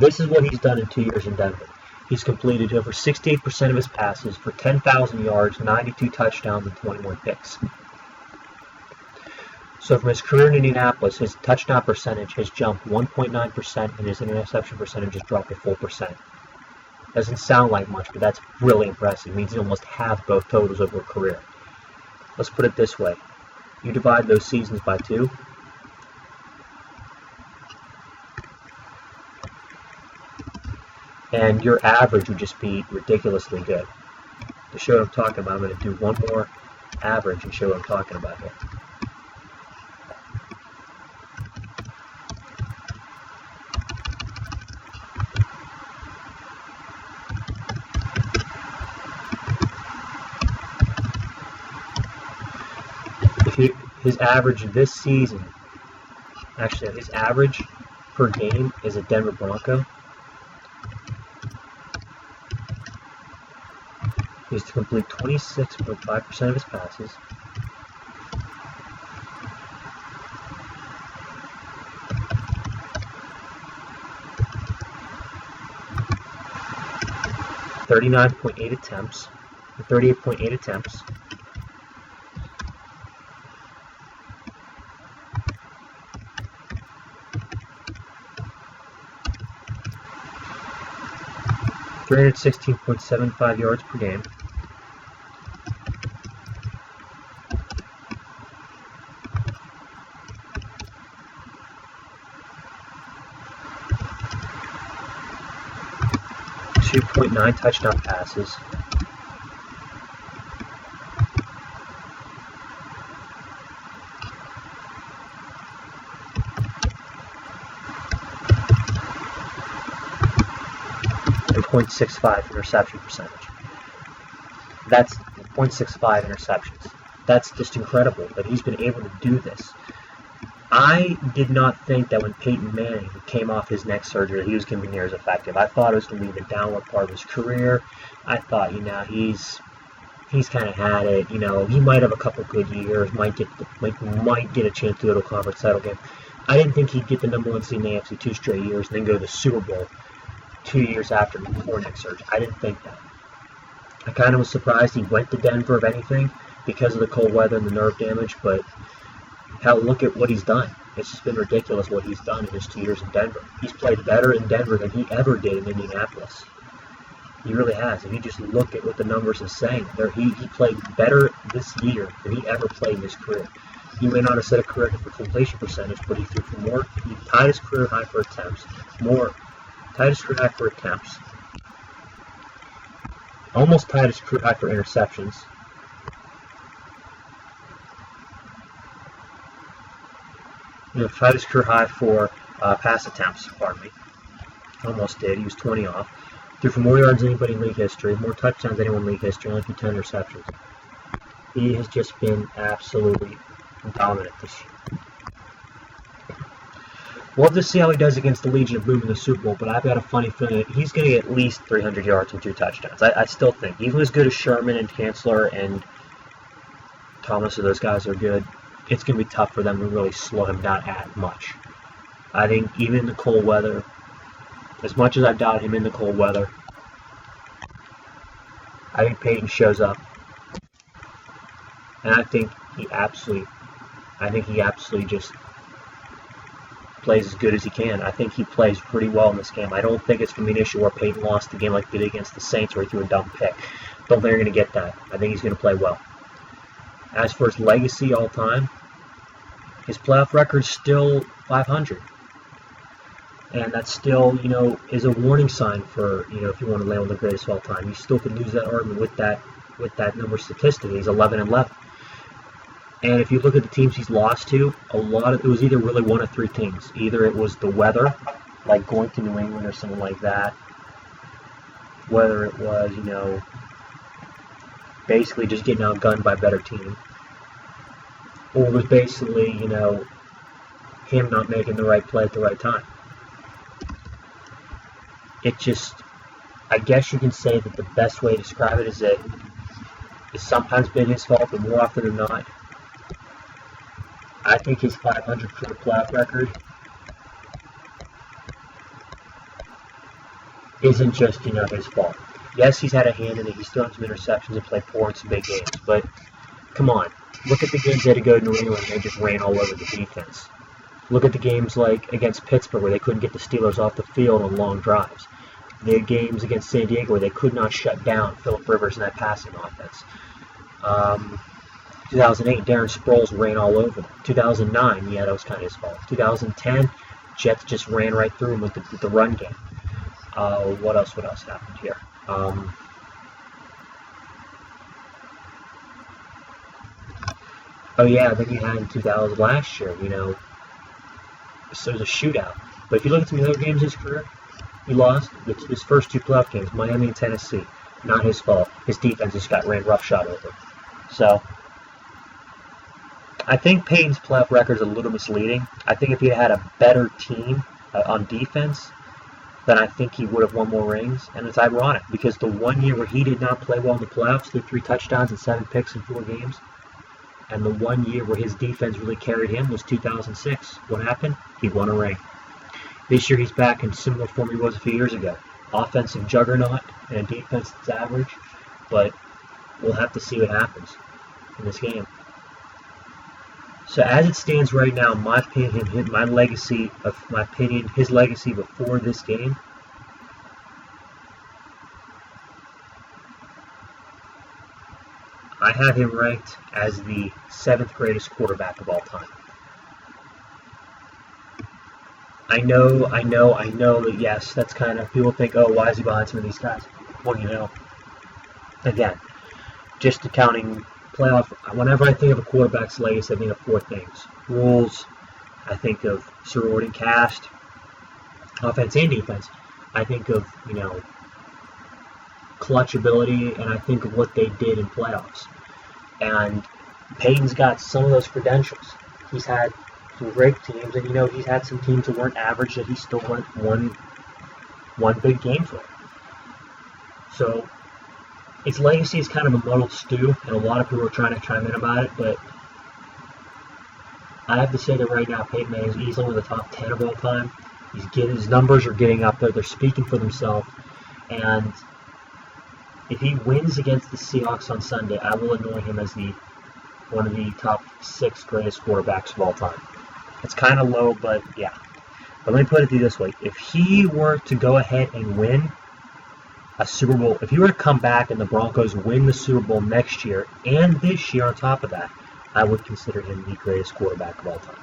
This is what he's done in 2 years in Denver. He's completed over 68% of his passes for 10,000 yards, 92 touchdowns, and 21 picks. So from his career in Indianapolis, his touchdown percentage has jumped 1.9% and his interception percentage has dropped a full percent. Doesn't sound like much, but that's really impressive. It means he almost halved both totals over a career. Let's put it this way. You divide those seasons by 2. And your average would just be ridiculously good. To show what I'm talking about, I'm going to do one more average and show what I'm talking about here. His average this season, actually his average per game is a Denver Bronco. He's to complete 26.5% of his passes. .38 attempts. 316.75 yards per game. .9 touchdown passes. And .65 interception percentage. That's .65 interceptions. That's just incredible that he's been able to do this. I did not think that when Peyton Manning came off his neck surgery, he was going to be near as effective. I thought it was going to be the downward part of his career. I thought, he's kind of had it. He might have a couple good years, might get a chance to go to a conference title game. I didn't think he'd get the number 1 seed in the AFC 2 straight years and then go to the Super Bowl 2 years after before neck surgery. I didn't think that. I kind of was surprised he went to Denver, if anything, because of the cold weather and the nerve damage, but look at what he's done. It's just been ridiculous what he's done in his 2 years in Denver. He's played better in Denver than he ever did in Indianapolis. He really has. If you just look at what the numbers are saying, he played better this year than he ever played in his career. He may not have set a career for completion percentage, but he threw for more. He tied his career high for attempts. Almost tied his career high for interceptions. Tied his career high for pass attempts, Almost did. He was 20 off. Threw for more yards than anybody in league history, more touchdowns than anyone in league history, only threw 10 interceptions. He has just been absolutely dominant this year. We'll have to see how he does against the Legion of Boom in the Super Bowl, but I've got a funny feeling that he's going to get at least 300 yards and 2 touchdowns. I still think, even as good as Sherman and Chancellor and Thomas, those guys are good, it's going to be tough for them to really slow him down at much. I think even in the cold weather, as much as I doubt him in the cold weather, I think Peyton shows up. And I think he absolutely just plays as good as he can. I think he plays pretty well in this game. I don't think it's going to be an issue where Peyton lost the game like he did against the Saints where he threw a dumb pick. Don't think you're going to get that. I think he's going to play well. As for his legacy all time, his playoff record's still 500. And that still, is a warning sign for, if you want to land on the greatest of all time. You still could lose that argument with that number statistically. He's 11-11. And if you look at the teams he's lost to, it was either really one of 3 things. Either it was the weather, like going to New England or something like that. Whether it was, basically just getting outgunned by a better team. Or it was basically, him not making the right play at the right time. I guess you can say that the best way to describe it is that it's sometimes been his fault, but more often than not, I think his 500 career playoff record isn't just, his fault. Yes, he's had a hand in it. He's thrown some interceptions and played poor in some big games. But, come on. Look at the games they had to go to New England and they just ran all over the defense. Look at the games like against Pittsburgh where they couldn't get the Steelers off the field on long drives. The games against San Diego where they could not shut down Phillip Rivers and that passing offense. 2008, Darren Sproles ran all over them. 2009, yeah, that was kind of his fault. 2010, Jets just ran right through him with the run game. What else happened here? Oh yeah, then you had in 2000 last year, so it was a shootout. But if you look at some of the other games in his career, he lost his first 2 playoff games, Miami and Tennessee. Not his fault. His defense just got ran roughshod over. So, I think Peyton's playoff record is a little misleading. I think if he had a better team on defense, then I think he would have won more rings. And it's ironic because the one year where he did not play well in the playoffs, threw 3 touchdowns and 7 picks in 4 games, and the one year where his defense really carried him was 2006. What happened? He won a ring. This year he's back in similar form he was a few years ago. Offensive juggernaut and a defense that's average, but we'll have to see what happens in this game. So as it stands right now, in my opinion, his legacy before this game, I have him ranked as the 7th greatest quarterback of all time. I know that yes, that's kind of, people think, oh, why is he behind some of these guys? Well, again, just accounting playoff, whenever I think of a quarterback's legacy, I think of 4 things. Rules, I think of sorority cast, offense and defense. I think of, clutch ability, and I think of what they did in playoffs. And Peyton's got some of those credentials. He's had some great teams, and he's had some teams that weren't average that he still won one big game for. So his legacy is kind of a muddled stew, and a lot of people are trying to chime in about it, but I have to say that right now Peyton Manning is easily one of the top 10 of all time. His numbers are getting up there. They're speaking for themselves, and if he wins against the Seahawks on Sunday, I will anoint him as one of the top 6 greatest quarterbacks of all time. It's kind of low, but yeah. But let me put it to you this way. If he were to go ahead and win a Super Bowl, if he were to come back and the Broncos win the Super Bowl next year and this year on top of that, I would consider him the greatest quarterback of all time.